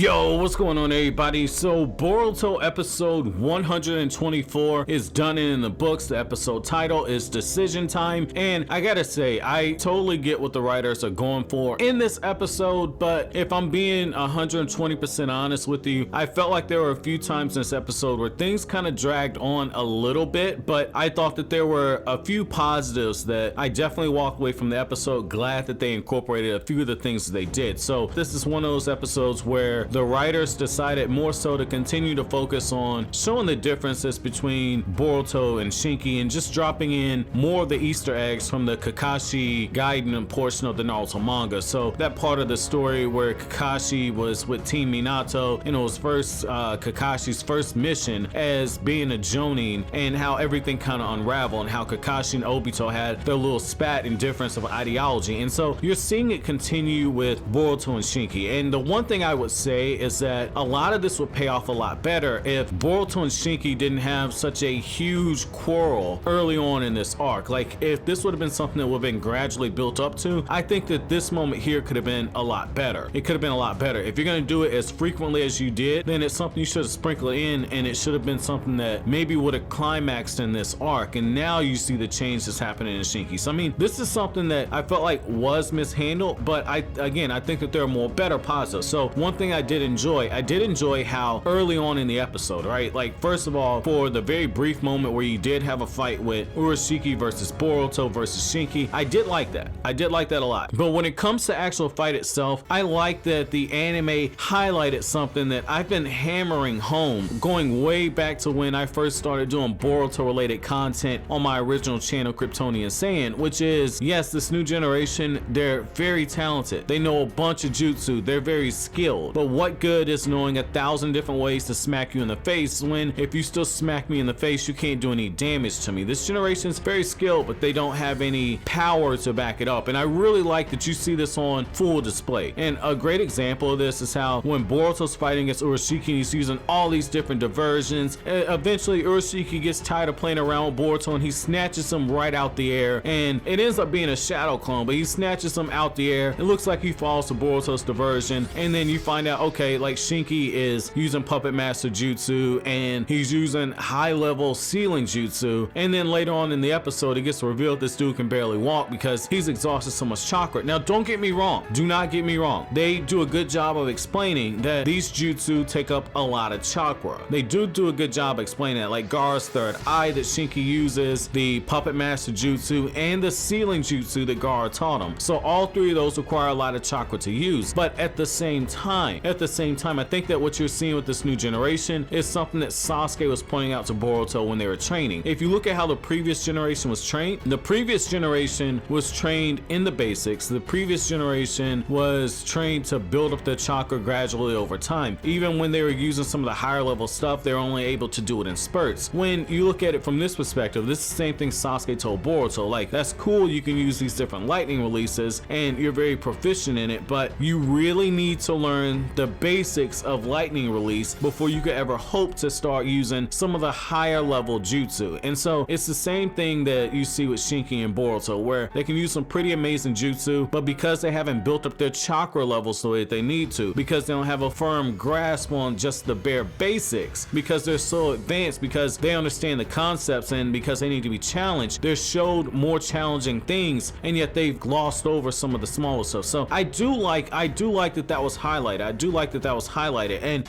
Yo, what's going on everybody? So Boruto episode 124 is done in the books. The episode title is Decision Time, and I gotta say, I totally get what the writers are going for in this episode, but if I'm being 120% honest with you, I felt like there were a few times in this episode where things kind of dragged on a little bit, but I thought that there were a few positives that I definitely walked away from the episode glad that they incorporated a few of the things that they did. So this is one of those episodes where the writers decided more so to continue to focus on showing the differences between Boruto and Shinki and just dropping in more of the Easter eggs from the Kakashi Gaiden portion of the Naruto manga. So that part of the story where Kakashi was with Team Minato and it was Kakashi's first mission as being a Jonin, and how everything kind of unraveled and how Kakashi and Obito had their little spat in difference of ideology. And so you're seeing it continue with Boruto and Shinki. And the one thing I would say is that a lot of this would pay off a lot better if Boruto and Shinki didn't have such a huge quarrel early on in this arc. Like, if this would have been something that would have been gradually built up to, I think that this moment here could have been a lot better. It could have been a lot better. If you're going to do it as frequently as you did, then it's something you should have sprinkled in, and it should have been something that maybe would have climaxed in this arc, and now you see the change that's happening in Shinki. So I mean, this is something that I felt like was mishandled, but I think that there are more better positives. So one thing I did enjoy how early on in the episode, right? Like, first of all, for the very brief moment where you did have a fight with Urashiki versus Boruto versus Shinki, I did like that. I did like that a lot. But when it comes to actual fight itself, I like that the anime highlighted something that I've been hammering home going way back to when I first started doing Boruto related content on my original channel, Kryptonian Saiyan, which is, yes, this new generation, they're very talented. They know a bunch of jutsu. They're very skilled. But what good is knowing 1,000 different ways to smack you in the face when if you still smack me in the face, you can't do any damage to me? This generation is very skilled, but they don't have any power to back it up. And I really like that you see this on full display. And a great example of this is how when Boruto's fighting against Urashiki, he's using all these different diversions. Eventually, Urashiki gets tired of playing around with Boruto and he snatches him right out the air. And it ends up being a shadow clone, but he snatches him out the air. It looks like he falls to Boruto's diversion. And then you find out, okay, like Shinki is using Puppet Master Jutsu and he's using high level ceiling jutsu, and then later on in the episode it gets revealed this dude can barely walk because he's exhausted so much chakra. Now don't get me wrong, do not get me wrong, they do a good job of explaining that these jutsu take up a lot of chakra. They do a good job explaining that, like Gaara's third eye that Shinki uses, the Puppet Master Jutsu, and the ceiling jutsu that Gaara taught him. So all three of those require a lot of chakra to use. But at the same time, I think that what you're seeing with this new generation is something that Sasuke was pointing out to Boruto when they were training. If you look at how the previous generation was trained, the previous generation was trained in the basics. The previous generation was trained to build up their chakra gradually over time. Even when they were using some of the higher level stuff, they're only able to do it in spurts. When you look at it from this perspective, this is the same thing Sasuke told Boruto. Like, that's cool, you can use these different lightning releases and you're very proficient in it, but you really need to learn the basics of lightning release before you could ever hope to start using some of the higher level jutsu. And so it's the same thing that you see with Shinki and Boruto, where they can use some pretty amazing jutsu, but because they haven't built up their chakra levels the way that they need to, because they don't have a firm grasp on just the bare basics, because they're so advanced, because they understand the concepts, and because they need to be challenged, they're showed more challenging things, and yet they've glossed over some of the smaller stuff. So I do like that was highlighted. I do like that was highlighted. And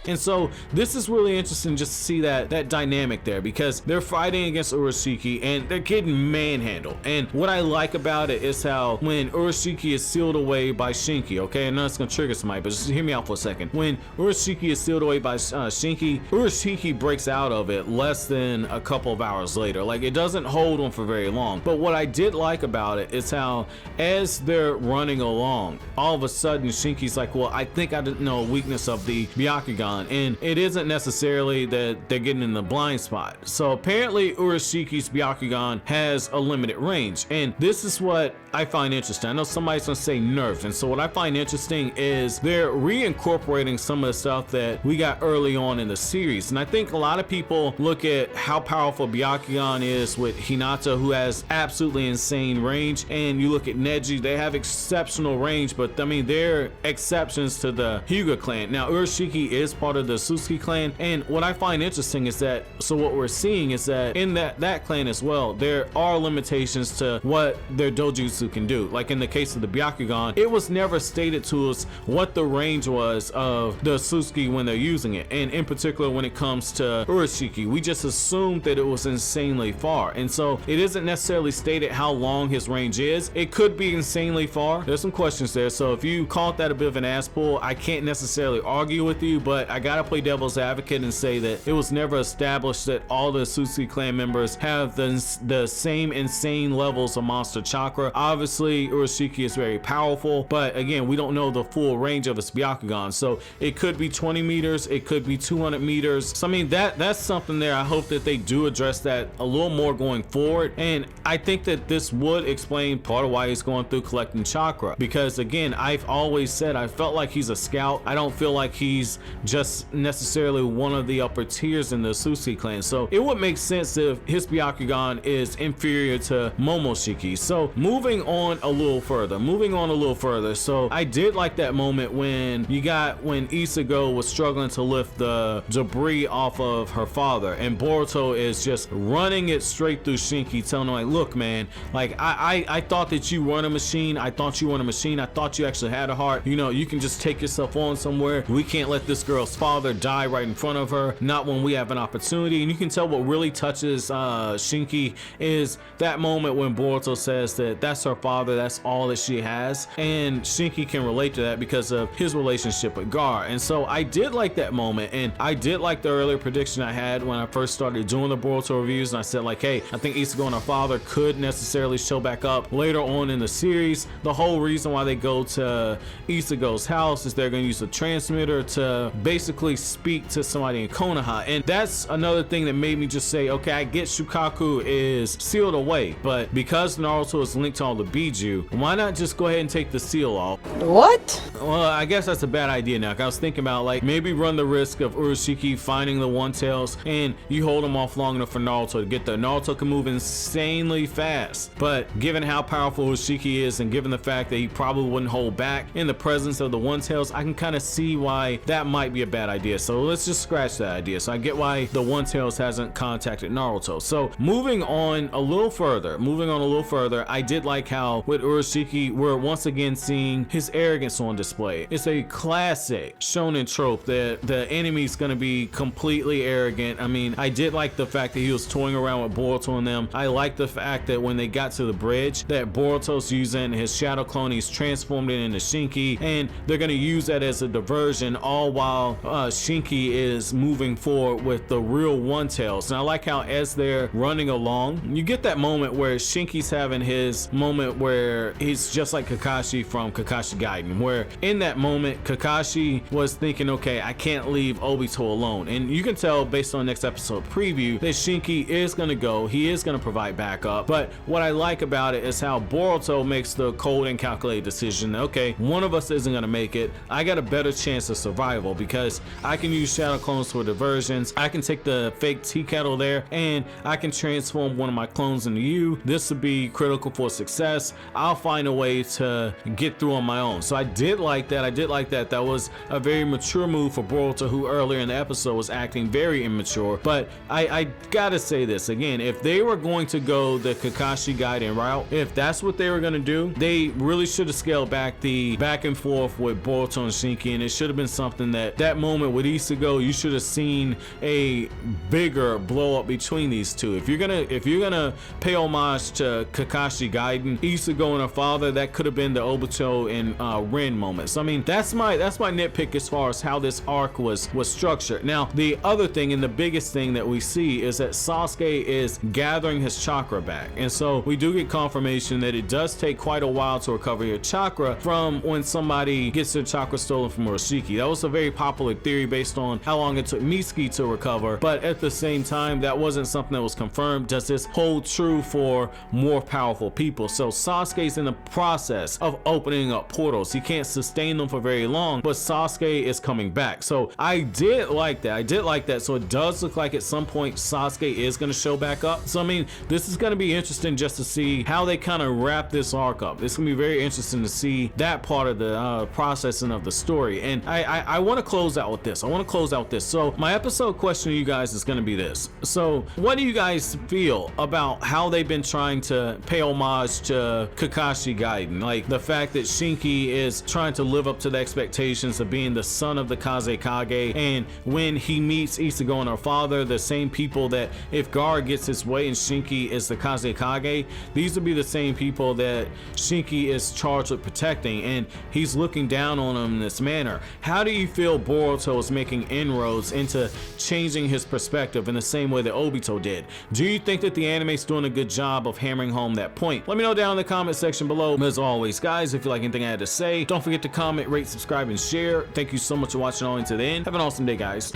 And so this is really interesting just to see that dynamic there, because they're fighting against Urashiki and they're getting manhandled. And what I like about it is how when Urashiki is sealed away by Shinki, okay, I know it's gonna trigger somebody, but just hear me out for a second. When Urashiki is sealed away by Shinki, Urashiki breaks out of it less than a couple of hours later. Like, it doesn't hold on for very long. But what I did like about it is how as they're running along, all of a sudden Shinki's like, well, I think I didn't know a weakness of the Byakugan Byakugan, and it isn't necessarily that they're getting in the blind spot. So apparently Urashiki's Byakugan has a limited range, and this is what I find interesting. I know somebody's gonna say nerfed, and so what I find interesting is they're reincorporating some of the stuff that we got early on in the series. And I think a lot of people look at how powerful Byakugan is with Hinata, who has absolutely insane range, and you look at Neji, they have exceptional range, but I mean they're exceptions to the Hyuga clan. Now Urashiki is part of the Souichi clan, and what I find interesting is that, so what we're seeing is that in that clan as well, there are limitations to what their dojutsu can do. Like in the case of the Byakugan, it was never stated to us what the range was of the Souichi when they're using it, and in particular when it comes to Urashiki, we just assumed that it was insanely far, and so it isn't necessarily stated how long his range is. It could be insanely far. There's some questions there, so if you called that a bit of an ass pull, I can't necessarily argue with you, but I gotta play devil's advocate and say that it was never established that all the Souichi clan members have the same insane levels of monster chakra. Obviously Urashiki is very powerful, but again, we don't know the full range of his Byakugan, so it could be 20 meters, it could be 200 meters. So I mean that's something there. I hope that they do address that a little more going forward, and I think that this would explain part of why he's going through collecting chakra, because again, I've always said I felt like he's a scout. I don't feel like he's just necessarily one of the upper tiers in the Souichi clan, so it would make sense if his Byakugan is inferior to Momoshiki. So moving on a little further, so I did like that moment when Ichigo was struggling to lift the debris off of her father, and Boruto is just running it straight through Shinki, telling him like, look man, like I thought that you weren't a machine. I thought you actually had a heart. You know, you can just take yourself on somewhere. We can't let this girl's father die right in front of her, not when we have an opportunity. And you can tell what really touches Shinki is that moment when Boruto says that that's her father, that's all that she has, and Shinki can relate to that because of his relationship with Gar. And so I did like that moment, and I did like the earlier prediction I had when I first started doing the Boruto reviews, and I said like, hey, I think Ichigo and her father could necessarily show back up later on in the series. The whole reason why they go to Ichigo's house is they're going to use a transmitter to basically speak to somebody in Konoha, and that's another thing that made me just say, okay, I get Shukaku is sealed away, but because Naruto is linked to all the Biju, why not just go ahead and take the seal off? What? Well, I guess that's a bad idea now. I was thinking about like maybe run the risk of Urashiki finding the One Tails, and you hold him off long enough for Naruto to get there. Naruto can move insanely fast, but given how powerful Urashiki is, and given the fact that he probably wouldn't hold back in the presence of the One Tails, I can kind of see why that might be a bad idea. So let's just scratch that idea. So I get why the One Tails hasn't contacted Naruto. So moving on a little further, I did like how with Urashiki we're once again seeing his arrogance on display. It's a classic shonen trope that the enemy's gonna be completely arrogant. I mean, I did like the fact that he was toying around with Boruto and them. I like the fact that when they got to the bridge that Boruto's using his shadow clone, he's transformed it into Shinki, and they're gonna use that as a diversion, all while Shinki is moving forward with the real One Tails. And I like how as they're running along, you get that moment where Shinki's having his moment where he's just like Kakashi from Kakashi Gaiden, where in that moment Kakashi was thinking, okay, I can't leave Obito alone, and you can tell based on next episode preview that Shinki is gonna go, he is gonna provide backup. But what I like about it is how Boruto makes the cold and calculated decision, okay, one of us isn't gonna make it, I got a better chance of survival because I can use shadow clones for diversions, I can take the fake tea kettle there, and I can transform one of my clones into you. This would be critical for success. I'll find a way to get through on my own. So I did like that. That was a very mature move for Boruto, who earlier in the episode was acting very immature. But I gotta say this again, if they were going to go the Kakashi Gaiden route, if that's what they were gonna do, they really should have scaled back the back and forth with Boruto and Shinki, and it should have been something that moment with Ichigo, you should have seen a bigger blow up between these two. If you're gonna pay homage to Kakashi Gaiden, Ichigo and her father, that could have been the Obito and Rin moment. So I mean, that's my nitpick as far as how this arc was structured. Now the other thing and the biggest thing that we see is that Sasuke is gathering his chakra back, and so we do get confirmation that it does take quite a while to recover your chakra from when somebody gets their chakra stolen from Urashiki. That was a very popular popular theory based on how long it took Mitsuki to recover, but at the same time, that wasn't something that was confirmed. Does this hold true for more powerful people? So Sasuke's in the process of opening up portals. He can't sustain them for very long, but Sasuke is coming back. So I did like that. So it does look like at some point Sasuke is going to show back up. So I mean, this is going to be interesting just to see how they kind of wrap this arc up. It's going to be very interesting to see that part of the processing of the story. And I want to close out with this. So my episode question to you guys is going to be this. So what do you guys feel about how they've been trying to pay homage to Kakashi Gaiden? Like the fact that Shinki is trying to live up to the expectations of being the son of the Kazekage, and when he meets Ichigo and her father, the same people that if Gaara gets his way and Shinki is the Kazekage, these will be the same people that Shinki is charged with protecting, and he's looking down on them in this manner. How do you feel Boruto is making inroads into changing his perspective in the same way that Obito did? Do you think that the anime's doing a good job of hammering home that point? Let me know down in the comment section below. As always, guys, if you like anything I had to say, don't forget to comment, rate, subscribe, and share. Thank you so much for watching all the way to the end. Have an awesome day, guys.